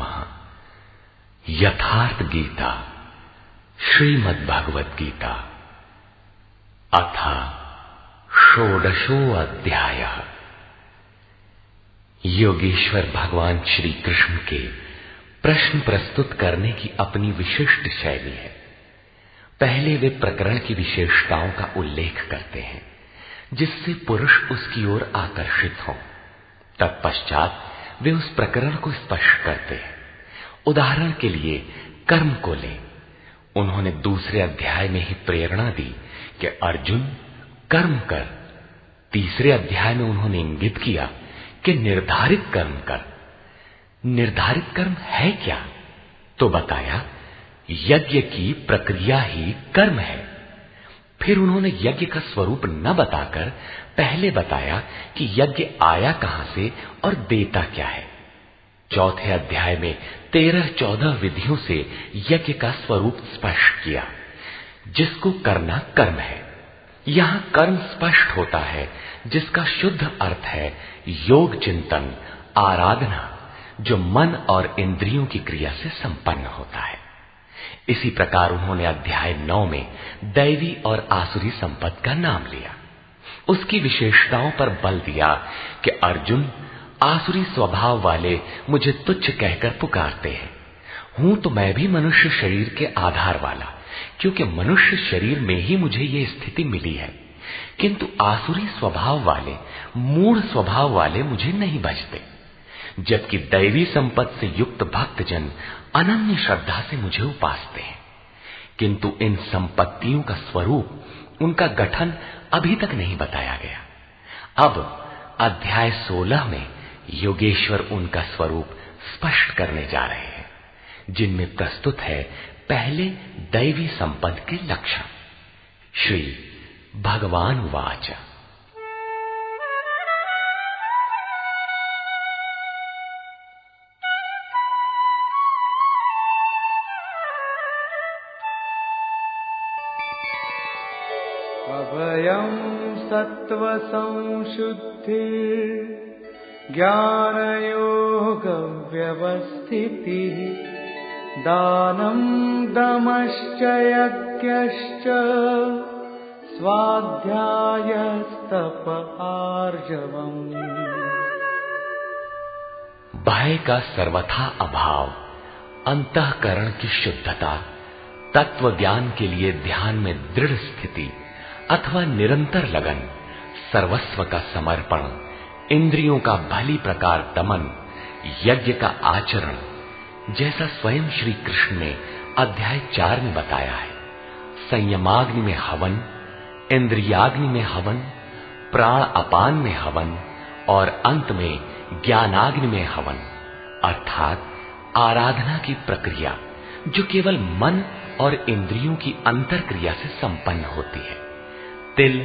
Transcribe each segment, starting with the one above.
नमः। यथार्थ गीता श्रीमद् भगवद गीता अथ षोडशो अध्यायः। योगेश्वर भगवान श्री कृष्ण के प्रश्न प्रस्तुत करने की अपनी विशिष्ट शैली है। पहले वे प्रकरण की विशेषताओं का उल्लेख करते हैं जिससे पुरुष उसकी ओर आकर्षित हो। तत्पश्चात वे उस प्रकरण को स्पष्ट करते हैं। उदाहरण के लिए कर्म को लें। उन्होंने दूसरे अध्याय में ही प्रेरणा दी कि अर्जुन कर्म कर। तीसरे अध्याय में उन्होंने इंगित किया कि निर्धारित कर्म कर। निर्धारित कर्म है क्या? तो बताया यज्ञ की प्रक्रिया ही कर्म है। फिर उन्होंने यज्ञ का स्वरूप न बताकर पहले बताया कि यज्ञ आया कहां से और देता क्या है। चौथे अध्याय में 13-14 विधियों से यज्ञ का स्वरूप स्पष्ट किया जिसको करना कर्म है। यहां कर्म स्पष्ट होता है जिसका शुद्ध अर्थ है योग चिंतन, आराधना, जो मन और इंद्रियों की क्रिया से संपन्न होता है। इसी प्रकार उन्होंने अध्याय 9 में दैवी और आसुरी संपत्ति का नाम लिया। उसकी विशेषताओं पर बल दिया कि अर्जुन आसुरी स्वभाव वाले मुझे तुच्छ कहकर पुकारते हैं। हूं तो मैं भी मनुष्य शरीर के आधार वाला, क्योंकि मनुष्य शरीर में ही मुझे ये स्थिति मिली है। किंतु आसुरी स्वभाव वाले, मूढ़ स्वभाव वाले मुझे नहीं बचते, जबकि दैवी संपत्ति से युक्त भक्तजन अनन्य श्रद्धा से मुझे उपासते हैं। किंतु इन संपत्तियों का स्वरूप, उनका गठन अभी तक नहीं बताया गया। अब अध्याय 16 में योगेश्वर उनका स्वरूप स्पष्ट करने जा रहे हैं, जिनमें प्रस्तुत है पहले दैवी संपत्ति के लक्षण। श्री भगवान वाच। अभयं सत्व संशुद्धि ज्ञानयोग व्यवस्थिति दानं दमश्च यज्ञश्च स्वाध्यायस्तप आर्जवम्। भय का सर्वथा अभाव, अंतःकरण की शुद्धता, तत्व ज्ञान के लिए ध्यान में दृढ़ स्थिति अथवा निरंतर लगन, सर्वस्व का समर्पण, इंद्रियों का भली प्रकार दमन, यज्ञ का आचरण, जैसा स्वयं श्री कृष्ण ने अध्याय 4 में बताया है। संयमाग्नि में हवन, इंद्रियाग्नि में हवन, प्राण अपान में हवन और अंत में ज्ञानाग्नि में हवन, अर्थात आराधना की प्रक्रिया जो केवल मन और इंद्रियों की अंतर क्रिया से संपन्न होती है। तिल,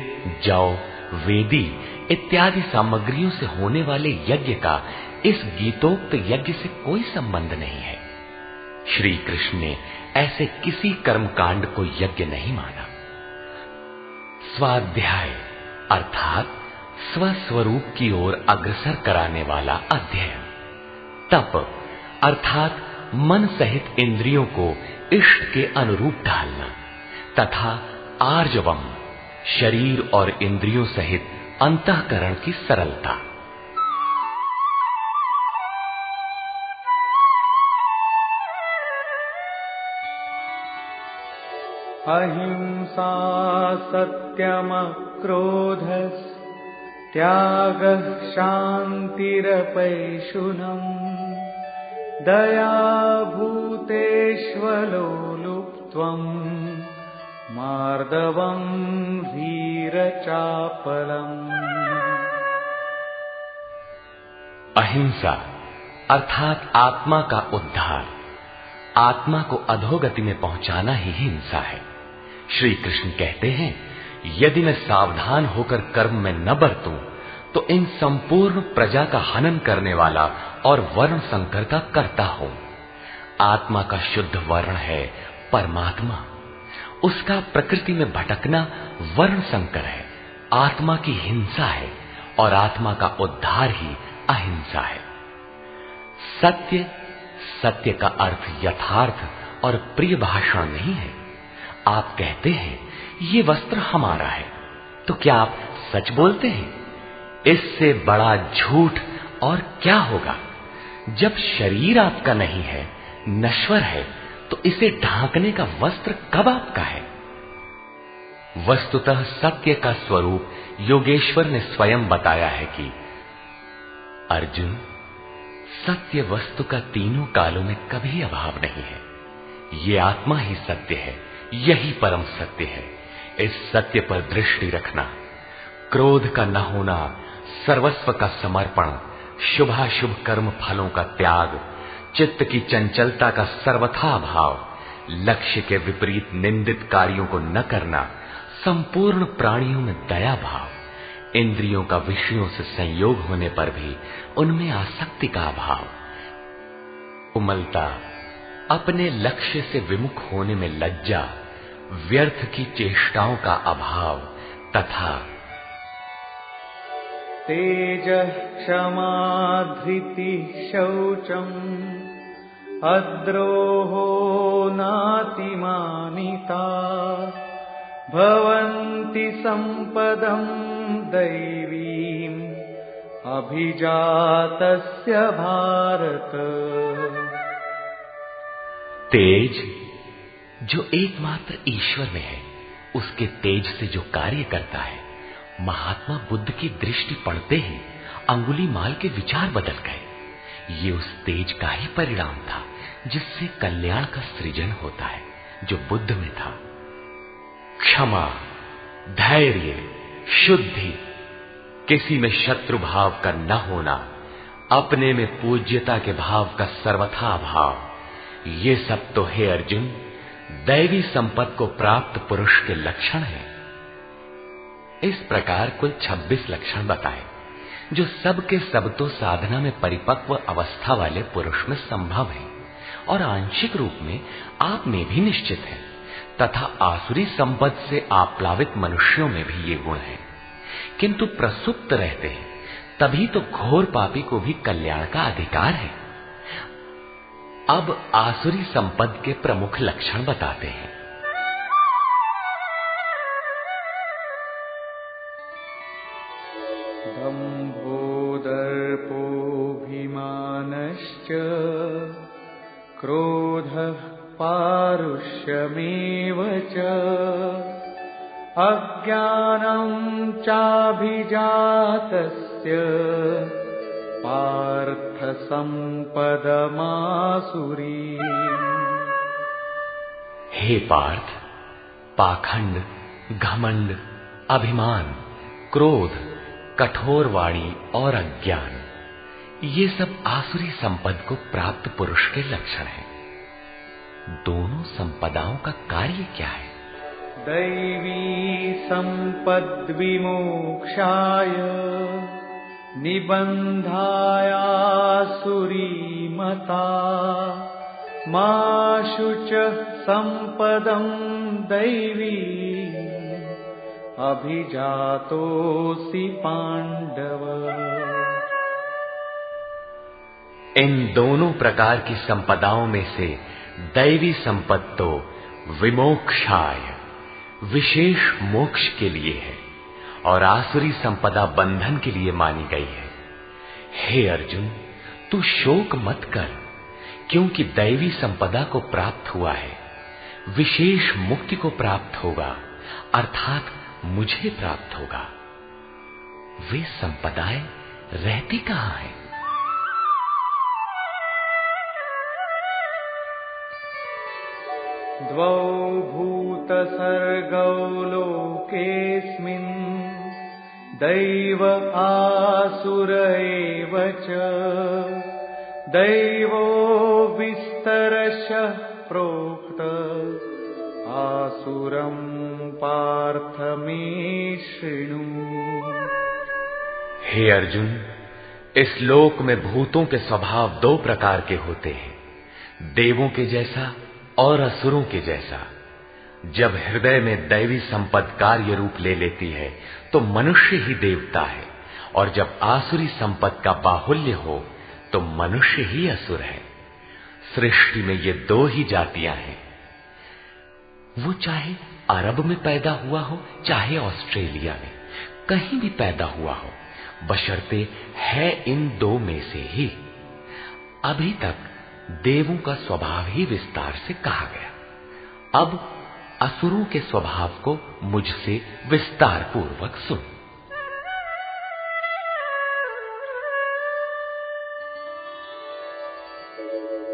जौ, वेदी इत्यादि सामग्रियों से होने वाले यज्ञ का इस गीतोक्त यज्ञ से कोई संबंध नहीं है। श्री कृष्ण ने ऐसे किसी कर्मकांड को यज्ञ नहीं माना। स्वाध्याय अर्थात स्वस्वरूप की ओर अग्रसर कराने वाला अध्ययन। तप अर्थात मन सहित इंद्रियों को इष्ट के अनुरूप ढालना, तथा आर्जवम शरीर और इंद्रियों सहित अंतःकरण की सरलता। अहिंसा सत्यम क्रोधस् त्यागः शान्तिरपैशुनम् दया भूतेष्वलोलुप्त्वम् मार्दवं वीरचापलम्। अहिंसा अर्थात आत्मा का उद्धार, आत्मा को अधोगति में पहुंचाना ही हिंसा है। श्री कृष्ण कहते हैं, यदि मैं सावधान होकर कर्म में न बरतूं तो इन संपूर्ण प्रजा का हनन करने वाला और वर्ण संकर का कर्ता हूं। आत्मा का शुद्ध वर्ण है परमात्मा, उसका प्रकृति में भटकना वर्ण संकर है, आत्मा की हिंसा है और आत्मा का उद्धार ही अहिंसा है। सत्य, सत्य का अर्थ यथार्थ और प्रिय भाषण नहीं है। आप कहते हैं ये वस्त्र हमारा है, तो क्या आप सच बोलते हैं? इससे बड़ा झूठ और क्या होगा? जब शरीर आपका नहीं है, नश्वर है, तो इसे ढांकने का वस्त्र कब आपका है? वस्तुतः सत्य का स्वरूप योगेश्वर ने स्वयं बताया है कि अर्जुन, सत्य वस्तु का तीनों कालों में कभी अभाव नहीं है। ये आत्मा ही सत्य है, यही परम सत्य है। इस सत्य पर दृष्टि रखना, क्रोध का न होना, सर्वस्व का समर्पण, शुभाशुभ कर्म फलों का त्याग, चित्त की चंचलता का सर्वथा अभाव, लक्ष्य के विपरीत निंदित कार्यों को न करना, संपूर्ण प्राणियों में दया भाव, इंद्रियों का विषयों से संयोग होने पर भी उनमें आसक्ति का अभाव, कोमलता, अपने लक्ष्य से विमुख होने में लज्जा, व्यर्थ की चेष्टाओं का अभाव तथा तेजः क्षमा धृतिः शौचम् अद्रोहो नातिमानिता भवन्ति सम्पदं दैवीम् अभिजातस्य भारत। तेज जो एकमात्र ईश्वर में है, उसके तेज से जो कार्य करता है, महात्मा बुद्ध की दृष्टि पड़ते ही अंगुली माल के विचार बदल गए। ये उस तेज का ही परिणाम था जिससे कल्याण का सृजन होता है, जो बुद्ध में था। क्षमा, धैर्य, शुद्धि, किसी में शत्रु भाव का न होना, अपने में पूज्यता के भाव का सर्वथा अभाव, ये सब तो हे अर्जुन दैवी संपत्ति को प्राप्त पुरुष के लक्षण हैं। इस प्रकार कुल 26 लक्षण बताए, जो सब के सब तो साधना में परिपक्व अवस्था वाले पुरुष में संभव है और आंशिक रूप में आप में भी निश्चित है, तथा आसुरी संपत्ति से आप्लावित मनुष्यों में भी ये गुण है, किंतु प्रसुप्त रहते हैं, तभी तो घोर पापी को भी कल्याण का अधिकार है। अब आसुरी संपद के प्रमुख लक्षण बताते हैं। दम्भोदर्पोऽभिमानश्च क्रोधः पारुष्यमेव च अज्ञानं चाभिजातस्य पार्थ संपदमासुरी। हे पार्थ, पाखंड, घमंड, अभिमान, क्रोध, कठोर वाणी और अज्ञान, ये सब आसुरी संपद को प्राप्त पुरुष के लक्षण हैं। दोनों संपदाओं का कार्य क्या है? दैवी संपद् विमोक्षाय निबन्धायासुरी मता मा शुचः संपदं दैवी अभिजातोऽसि पांडव। इन दोनों प्रकार की संपदाओं में से दैवी संपत्ति तो विमोक्षाय, विशेष मोक्ष के लिए है, और आसुरी संपदा बंधन के लिए मानी गई है। हे अर्जुन, तू शोक मत कर, क्योंकि दैवी संपदा को प्राप्त हुआ है, विशेष मुक्ति को प्राप्त होगा, अर्थात मुझे प्राप्त होगा। वे संपदाएं रहती कहां है? द्वौ भूतसर्गौ लोकेऽस्मिन् दैव आसुर एव च दैवो विस्तरशः प्रोक्त आसुरं पार्थ मे शृणु। हे अर्जुन, इस लोक में भूतों के स्वभाव दो प्रकार के होते हैं, देवों के जैसा और असुरों के जैसा। जब हृदय में दैवी संपद कार्य रूप ले लेती है तो मनुष्य ही देवता है, और जब आसुरी संपद का बाहुल्य हो तो मनुष्य ही असुर है। सृष्टि में ये दो ही जातियां हैं। वो चाहे अरब में पैदा हुआ हो, चाहे ऑस्ट्रेलिया में, कहीं भी पैदा हुआ हो, बशर्ते है इन दो में से ही। अभी तक देवों का स्वभाव ही विस्तार से कहा गया। अब असुरों के स्वभाव को मुझसे विस्तार पूर्वक सुन।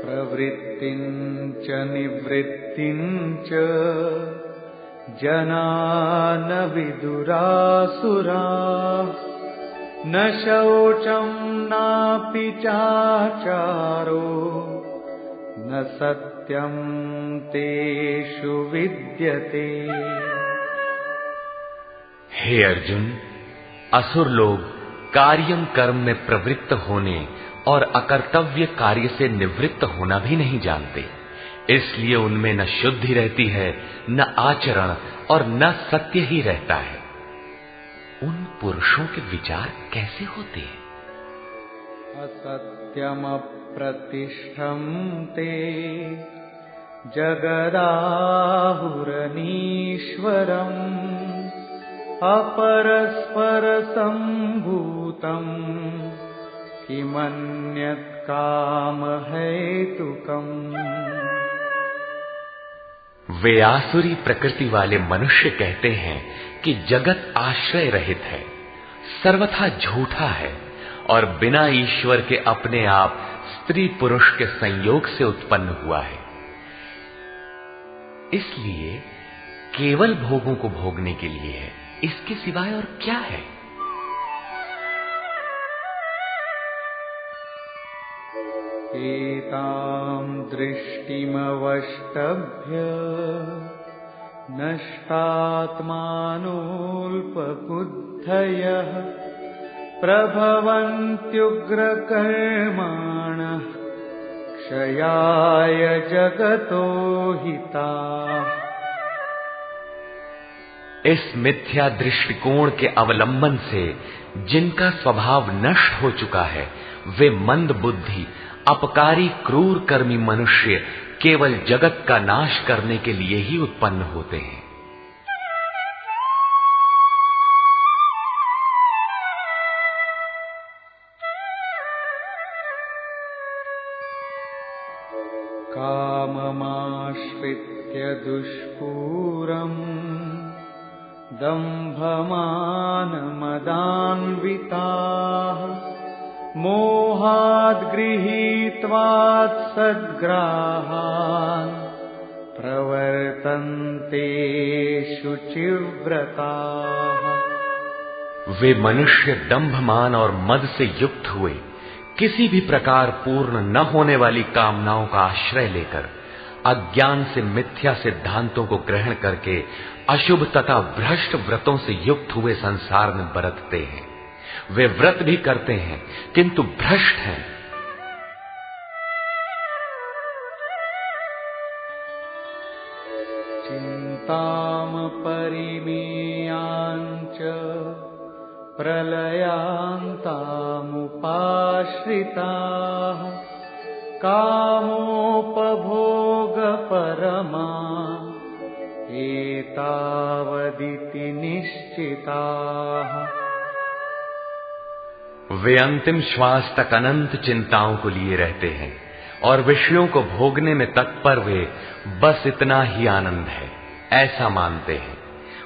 प्रवृत्तिञ्च निवृत्तिञ्च जना न विदुरासुराः न शौचं नापि चाचारो न सत्यं तेषु विद्यते। हे अर्जुन, असुर लोग कार्यम कर्म में प्रवृत्त होने और अकर्तव्य कार्य से निवृत्त होना भी नहीं जानते, इसलिए उनमें न शुद्धि रहती है, न आचरण और न सत्य ही रहता है। उन पुरुषों के विचार कैसे होते हैं? असत्यम प्रतिष्ठं ते जगदाहुरनीश्वरम् अपरस्पर संभूतम् किमन्यत् काम हेतुकम्। वे आसुरी प्रकृति वाले मनुष्य कहते हैं कि जगत आश्रय रहित है, सर्वथा झूठा है और बिना ईश्वर के अपने आप स्त्री पुरुष के संयोग से उत्पन्न हुआ है। इसलिए केवल भोगों को भोगने के लिए है, इसके सिवाय और क्या है? एतां दृष्टिमवष्टभ्य नष्टात्मानोऽल्पबुद्धयः प्रभवन्त्युग्रकर्माणः क्षयाय जगतो हिताः। इस मिथ्या दृष्टिकोण के अवलंबन से जिनका स्वभाव नष्ट हो चुका है, वे मंद बुद्धि अपकारी क्रूर कर्मी मनुष्य केवल जगत का नाश करने के लिए ही उत्पन्न होते हैं। काममाश्रित्य दुष्पूरम् दम्भमानमदान्विताः मोहाद् गृहीत्वात् सद्ग्राहान् प्रवर्तन्ते शुचिव्रताः। वे मनुष्य दंभमान और मद से युक्त हुए किसी भी प्रकार पूर्ण न होने वाली कामनाओं का आश्रय लेकर अज्ञान से मिथ्या सिद्धांतों को ग्रहण करके अशुभ तथा भ्रष्ट व्रतों से युक्त हुए संसार में बरतते हैं। वे व्रत भी करते हैं किंतु भ्रष्ट हैं। चिंताम परिमेयांच प्रलयांतामुपाश्रिताः कामोपभोग परमा एतावदिति निश्चिताः। वे अंतिम श्वास तक अनंत चिंताओं को लिए रहते हैं और विषयों को भोगने में तत्पर वे बस इतना ही आनंद है ऐसा मानते हैं।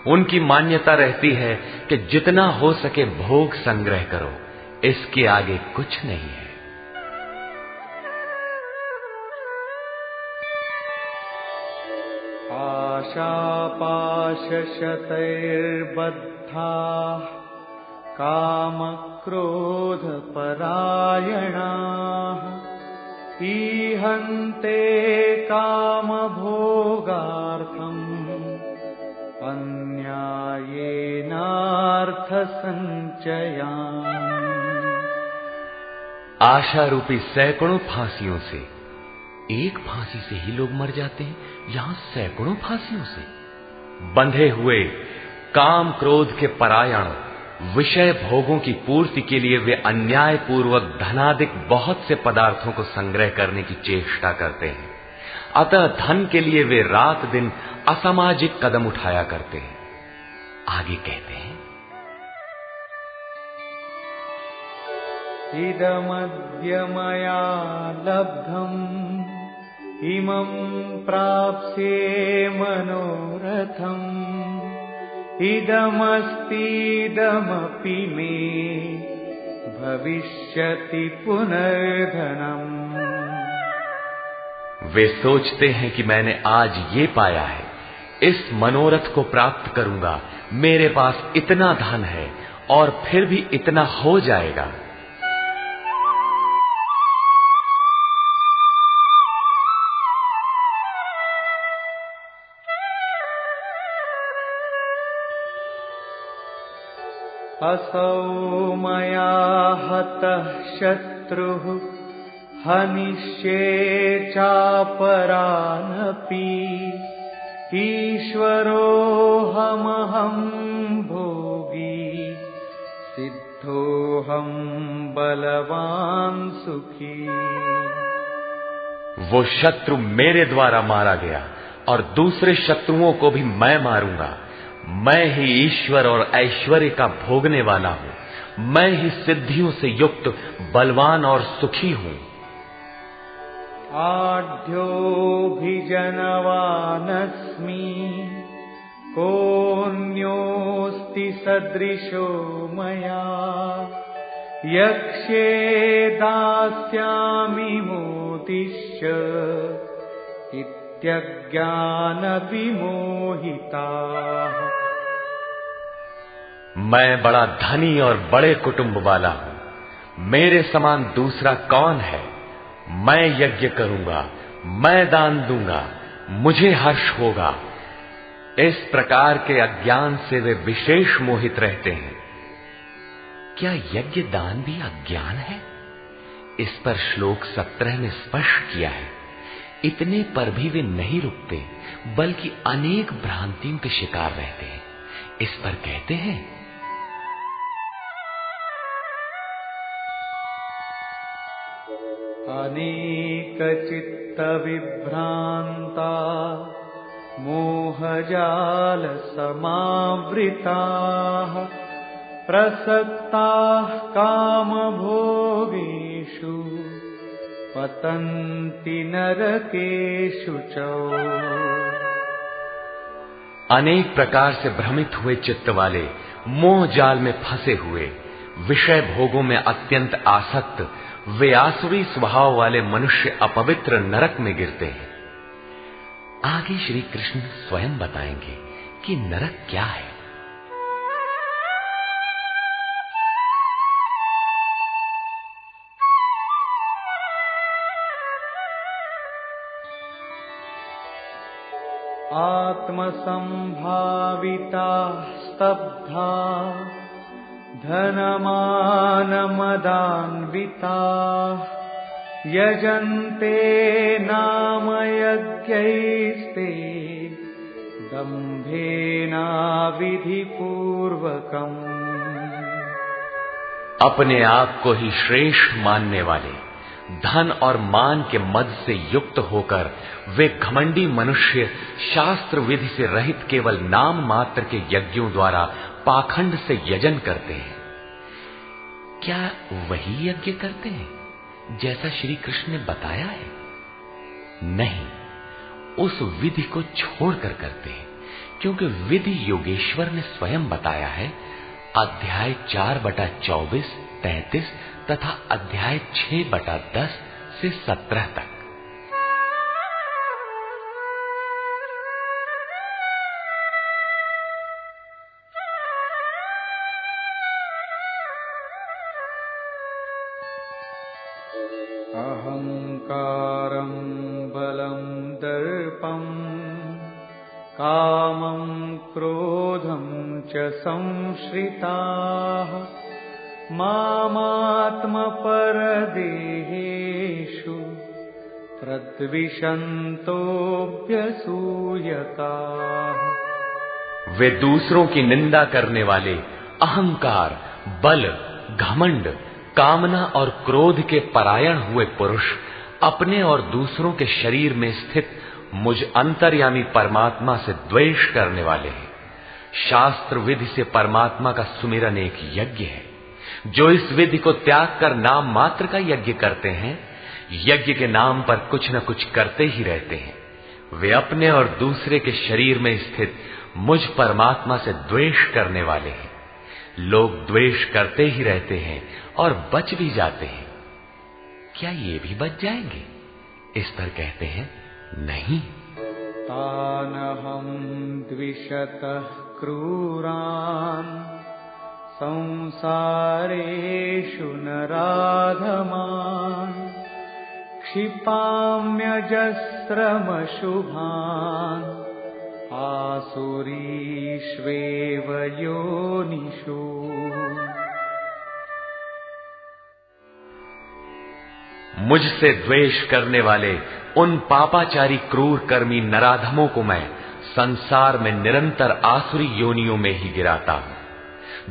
उनकी मान्यता रहती है कि जितना हो सके भोग संग्रह करो, इसके आगे कुछ नहीं है। आशापाशशतैर्बद्धाः कामक्रोधपरायणाः ईहन्ते कामभोगार्थम् अन्यायेनार्थसञ्चयान्। आशा रूपी सैकड़ों फांसियों से एक फांसी से ही लोग मर जाते हैं, यहां सैकड़ों फांसियों से बंधे हुए काम क्रोध के परायण विषय भोगों की पूर्ति के लिए वे अन्याय पूर्वक धनाधिक बहुत से पदार्थों को संग्रह करने की चेष्टा करते हैं। अतः धन के लिए वे रात दिन असामाजिक कदम उठाया करते हैं। आगे कहते हैं, इदमद्य मया लब्धम् इमं प्राप्स्ये मनोरथम् इदमस्तीदमपि मे भविष्यति पुनर्धनम्। वे सोचते हैं कि मैंने आज ये पाया है, इस मनोरथ को प्राप्त करूंगा, मेरे पास इतना धन है और फिर भी इतना हो जाएगा। असौ मया हतः शत्रुः हनिष्ये चापरानपि ईश्वरोऽहमहं भोगी सिद्धोऽहं बलवान सुखी। वो शत्रु मेरे द्वारा मारा गया और दूसरे शत्रुओं को भी मैं मारूंगा। मैं ही ईश्वर और ऐश्वर्य का भोगने वाला हूं। मैं ही सिद्धियों से युक्त बलवान और सुखी हूं। आढ्योऽभिजनवानस्मि कोऽन्योऽस्ति सदृशो मया यक्ष्ये दास्यामि मोदिष्य इत्यज्ञानविमोहिताः। मैं बड़ा धनी और बड़े कुटुंब वाला हूं। मेरे समान दूसरा कौन है? मैं यज्ञ करूंगा, मैं दान दूंगा, मुझे हर्ष होगा। इस प्रकार के अज्ञान से वे विशेष मोहित रहते हैं। क्या यज्ञ दान भी अज्ञान है? इस पर श्लोक 17 ने स्पष्ट किया है। इतने पर भी वे नहीं रुकते, बल्कि अनेक भ्रांतियों के शिकार रहते हैं। इस पर कहते हैं, अनेक चित्त विभ्रांता मोहजाल समावृताः प्रसक्ताः कामभोगेषु पतन्ति नरकेषु च। अनेक प्रकार से भ्रमित हुए चित्त वाले, मोह जाल में फंसे हुए, विषय भोगों में अत्यंत आसक्त, वे आसुरी स्वभाव वाले मनुष्य अपवित्र नरक में गिरते हैं। आगे श्री कृष्ण स्वयं बताएंगे कि नरक क्या है। आत्मसंभाविता स्तब्धा धनमानमदान्विताः यजन्ते नाम यज्ञैस्ते दम्भेनाविधिपूर्वकम्। अपने आप को ही श्रेष्ठ मानने वाले, धन और मान के मद से युक्त होकर वे घमंडी मनुष्य शास्त्र विधि से रहित केवल नाम मात्र के यज्ञों द्वारा पाखंड से यजन करते हैं। क्या वही यज्ञ करते हैं जैसा श्री कृष्ण ने बताया है? नहीं, उस विधि को छोड़कर करते हैं, क्योंकि विधि योगेश्वर ने स्वयं बताया है। अध्याय 4/24, 33 तथा अध्याय 6/10 से 17 तक। अहंकारं बलं दर्पं कामं क्रोधं च संश्रिताः मामात्मपरदेहेषु प्रद्विषन्तोऽभ्यसूयकाः। वे दूसरों की निंदा करने वाले, अहंकार, बल, घमंड, कामना और क्रोध के परायण हुए पुरुष अपने और दूसरों के शरीर में स्थित मुझ अंतर्यामी परमात्मा से द्वेष करने वाले हैं। शास्त्र विधि से परमात्मा का सुमिरन एक यज्ञ है। जो इस विधि को त्याग कर नाम मात्र का यज्ञ करते हैं, यज्ञ के नाम पर कुछ न कुछ करते ही रहते हैं, वे अपने और दूसरे के शरीर में स्थित मुझ परमात्मा से द्वेष करने वाले हैं। लोग द्वेष करते ही रहते हैं और बच भी जाते हैं। क्या ये भी बच जाएंगे? इस पर कहते हैं नहीं। तानहं द्विषतः क्रूरान् संसारेषु नराधमान् क्षिपाम्यजस्रमशुभान् आसुरीष्वेव योनिषु। मुझसे द्वेष करने वाले उन पापाचारी क्रूर कर्मी नराधमों को मैं संसार में निरंतर आसुरी योनियों में ही गिराता हूं।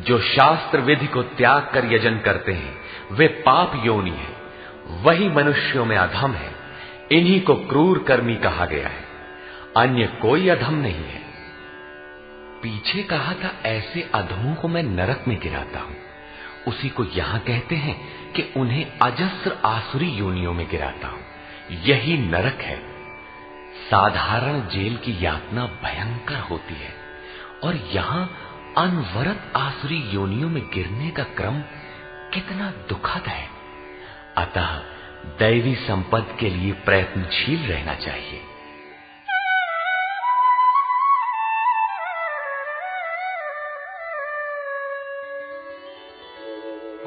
जो शास्त्र विधि को त्याग कर यजन करते हैं वे पाप योनि है, वही मनुष्यों में अधम है। इन्हीं को क्रूर कर्मी कहा गया है, अन्य कोई अधम नहीं है। पीछे कहा था ऐसे अधमों को मैं नरक में गिराता हूं, उसी को यहां कहते हैं कि उन्हें अजस्र आसुरी योनियों में गिराता हूं। यही नरक है। साधारण जेल की यातना भयंकर होती है और यहां अनवरत आसुरी योनियों में गिरने का क्रम कितना दुखद है। अतः दैवी संपत्ति के लिए प्रयत्नशील रहना चाहिए।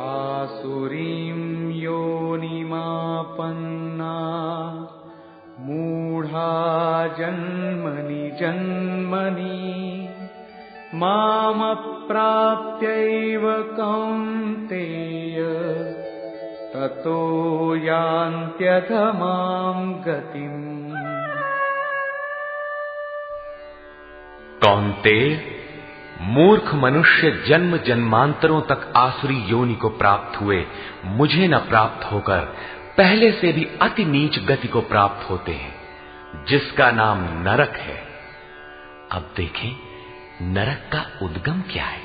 आसुरीं योनिमापन्ना मूढ़ा जन्मनि जन्मनि मामप्राप्यैव कौन्तेय ततो यान्त्यधमां गतिम्। कौन्तेय, मूर्ख मनुष्य जन्म जन्मांतरों तक आसुरी योनि को प्राप्त हुए मुझे न प्राप्त होकर पहले से भी अति नीच गति को प्राप्त होते हैं, जिसका नाम नरक है। अब देखें नरक का उद्गम क्या है।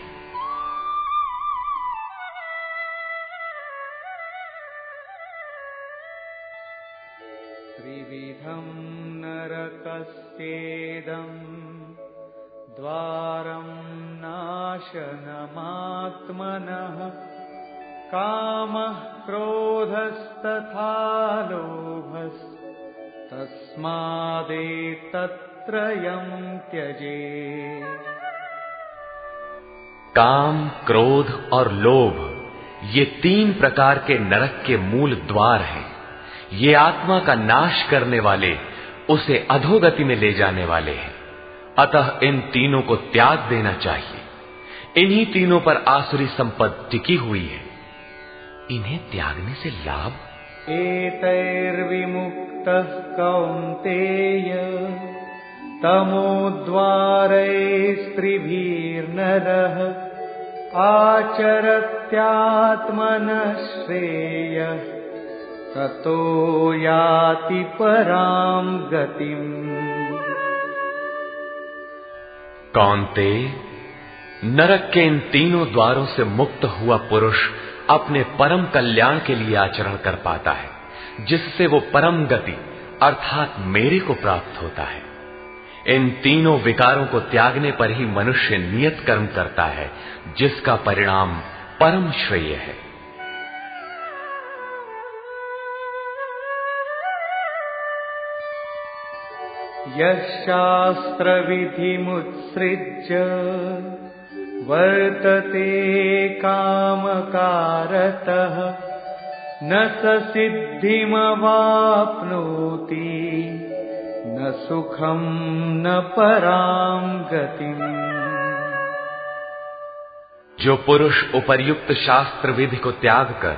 त्रिविधं नरकस्येदम् द्वारं नाशनमात्मनः कामः क्रोधस्तथा लोभस्तस्मादेतत्त्रयं त्यजेत्। काम, क्रोध और लोभ ये 3 प्रकार के नरक के मूल द्वार हैं। ये आत्मा का नाश करने वाले, उसे अधोगति में ले जाने वाले हैं। अतः इन तीनों को त्याग देना चाहिए। इन्हीं तीनों पर आसुरी संपत्ति टिकी हुई है। इन्हें त्यागने से लाभ एतैर्विमुक्तः कौन्तेय तमोद्वारैस्त्रिभिर्नरः आचरत्यात्मनः श्रेयः ततो याति परां गतिम्। कौन्तेय, नरक के इन तीनों द्वारों से मुक्त हुआ पुरुष अपने परम कल्याण के लिए आचरण कर पाता है, जिससे वो परम गति अर्थात मेरे को प्राप्त होता है। इन तीनों विकारों को त्यागने पर ही मनुष्य नियत कर्म करता है, जिसका परिणाम परम श्रेय है। यशास्त्रविधिमुत्सृज्य वर्तते कामकारतः न स सिद्धिमवाप्नोति न सुखं न परां गतिम्। जो पुरुष उपर्युक्त शास्त्र विधि को त्याग कर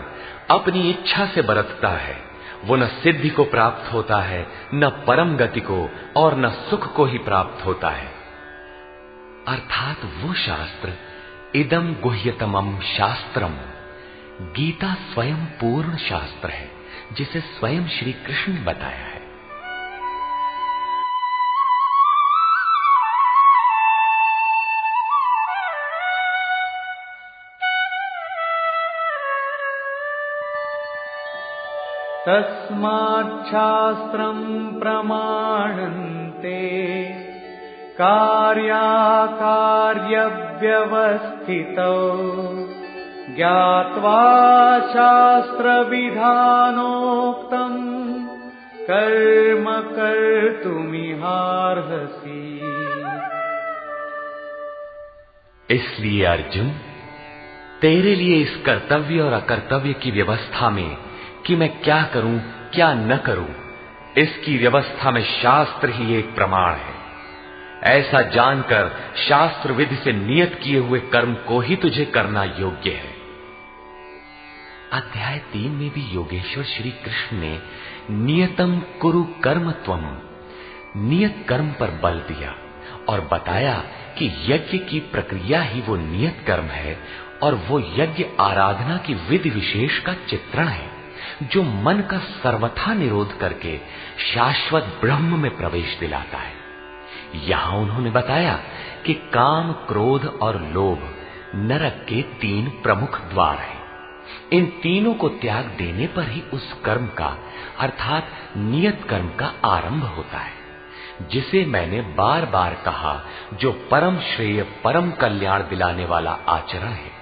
अपनी इच्छा से बरतता है, वो न सिद्धि को प्राप्त होता है, न परम गति को और न सुख को ही प्राप्त होता है। अर्थात वो शास्त्र इदम गुह्यतमम शास्त्रम। गीता स्वयं पूर्ण शास्त्र है जिसे स्वयं श्री कृष्ण ने बताया है। तस्माच्छास्त्रं प्रमाणन्ते कार्याकार्यव्यवस्थितौ ज्ञात्वा शास्त्रविधानोक्तं कर्म कर्तुमिहार्हसि। इसलिए अर्जुन, तेरे लिए इस कर्तव्य और अकर्तव्य की व्यवस्था में कि मैं क्या करूं क्या न करूं, इसकी व्यवस्था में शास्त्र ही एक प्रमाण है। ऐसा जानकर शास्त्र विधि से नियत किए हुए कर्म को ही तुझे करना योग्य है। अध्याय 3 में भी योगेश्वर श्री कृष्ण ने नियतम कुरु कर्म त्वम, नियत कर्म पर बल दिया और बताया कि यज्ञ की प्रक्रिया ही वो नियत कर्म है और वो यज्ञ आराधना की विधि विशेष का चित्रण है जो मन का सर्वथा निरोध करके शाश्वत ब्रह्म में प्रवेश दिलाता है। यहां उन्होंने बताया कि काम, क्रोध और लोभ नरक के 3 प्रमुख द्वार हैं। इन तीनों को त्याग देने पर ही उस कर्म का अर्थात नियत कर्म का आरंभ होता है, जिसे मैंने बार बार कहा, जो परम श्रेय परम कल्याण दिलाने वाला आचरण है।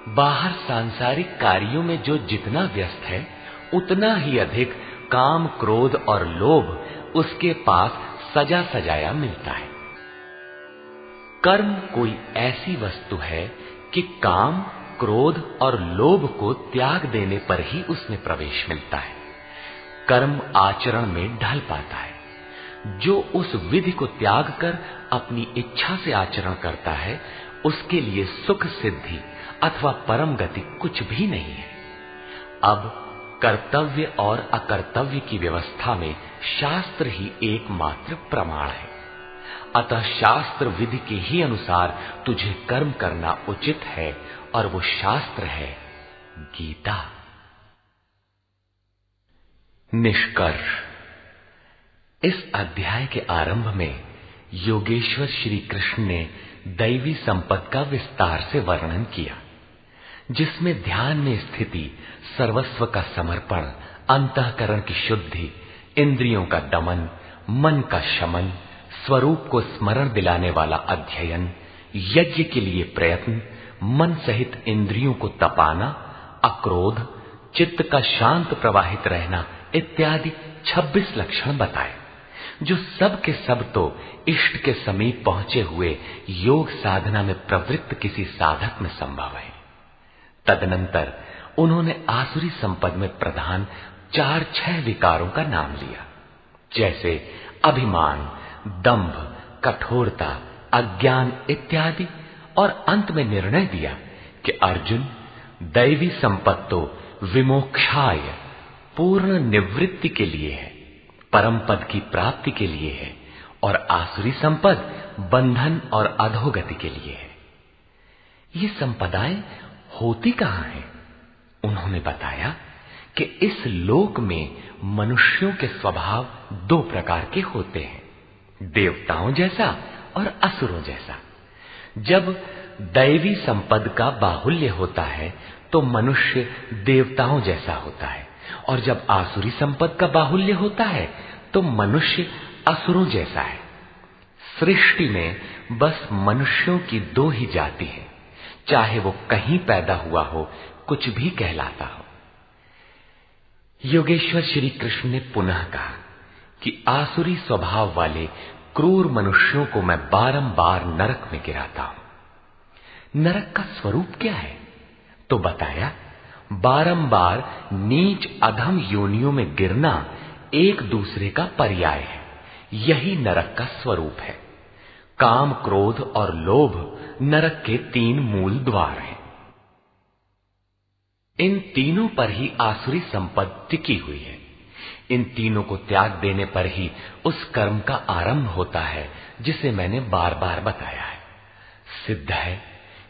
बाहर सांसारिक कार्यों में जो जितना व्यस्त है उतना ही अधिक काम, क्रोध और लोभ उसके पास सजा सजाया मिलता है। कर्म कोई ऐसी वस्तु है कि काम, क्रोध और लोभ को त्याग देने पर ही उसमें प्रवेश मिलता है, कर्म आचरण में ढल पाता है। जो उस विधि को त्याग कर अपनी इच्छा से आचरण करता है उसके लिए सुख सिद्धि अथवा परम गति कुछ भी नहीं है। अब कर्तव्य और अकर्तव्य की व्यवस्था में शास्त्र ही एकमात्र प्रमाण है। अतः शास्त्र विधि के ही अनुसार तुझे कर्म करना उचित है और वो शास्त्र है गीता। निष्कर्ष, इस अध्याय के आरंभ में योगेश्वर श्री कृष्ण ने दैवी संपत्ति का विस्तार से वर्णन किया, जिसमें ध्यान में स्थिति, सर्वस्व का समर्पण, अंतःकरण की शुद्धि, इंद्रियों का दमन, मन का शमन, स्वरूप को स्मरण दिलाने वाला अध्ययन, यज्ञ के लिए प्रयत्न, मन सहित इंद्रियों को तपाना, अक्रोध, चित्त का शांत प्रवाहित रहना इत्यादि 26 लक्षण बताए, जो सब के सब तो इष्ट के समीप पहुंचे हुए योग साधना में प्रवृत्त किसी साधक में संभव है। तदनंतर उन्होंने आसुरी संपद में प्रधान 4-6 विकारों का नाम लिया, जैसे अभिमान, दंभ, कठोरता, अज्ञान इत्यादि, और अंत में निर्णय दिया कि अर्जुन, दैवी संपत्ति तो विमोक्षाय, पूर्ण निवृत्ति के लिए है, परम पद की प्राप्ति के लिए है, और आसुरी संपद बंधन और अधोगति के लिए है। ये संपदाएं होती कहां हैं? उन्होंने बताया कि इस लोक में मनुष्यों के स्वभाव 2 प्रकार के होते हैं, देवताओं जैसा और असुरों जैसा। जब दैवी संपद का बाहुल्य होता है तो मनुष्य देवताओं जैसा होता है, और जब आसुरी संपद का बाहुल्य होता है तो मनुष्य असुरों जैसा है। सृष्टि में बस मनुष्यों की 2 ही जाति है, चाहे वो कहीं पैदा हुआ हो, कुछ भी कहलाता हो। योगेश्वर श्री कृष्ण ने पुनः कहा कि आसुरी स्वभाव वाले क्रूर मनुष्यों को मैं बारंबार नरक में गिराता हूं। नरक का स्वरूप क्या है? तो बताया, बारंबार नीच अधम योनियों में गिरना एक दूसरे का पर्याय है, यही नरक का स्वरूप है। काम, क्रोध और लोभ नरक के 3 मूल द्वार हैं। इन तीनों पर ही आसुरी संपत्ति टिकी हुई है। इन तीनों को त्याग देने पर ही उस कर्म का आरंभ होता है जिसे मैंने बार बार बताया है। सिद्ध है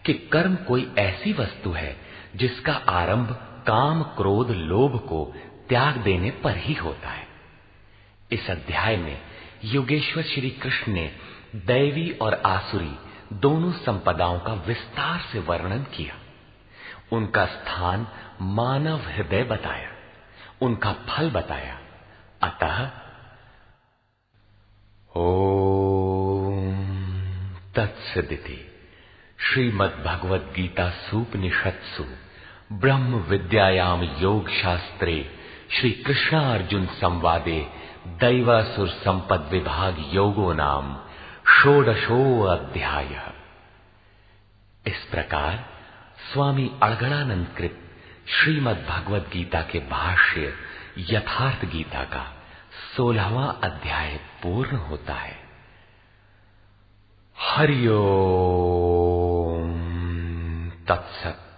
कि कर्म कोई ऐसी वस्तु है जिसका आरंभ काम, क्रोध, लोभ को त्याग देने पर ही होता है। इस अध्याय में योगेश्वर श्री कृष्ण ने दैवी और आसुरी दोनों संपदाओं का विस्तार से वर्णन किया, उनका स्थान मानव हृदय बताया, उनका फल बताया। अतः ओम तत्सदिति श्रीमद् भगवद गीता सूपनिषत्सु ब्रह्म विद्यायाम योग शास्त्रे श्री कृष्णार्जुन संवादे दैवासुर संपद विभाग योगो नाम षोडशो अध्याय। इस प्रकार स्वामी अड़गड़ानंद कृत श्रीमद् भगवद गीता के भाष्य यथार्थ गीता का 16वां अध्याय पूर्ण होता है। हरि ओम तत्सत।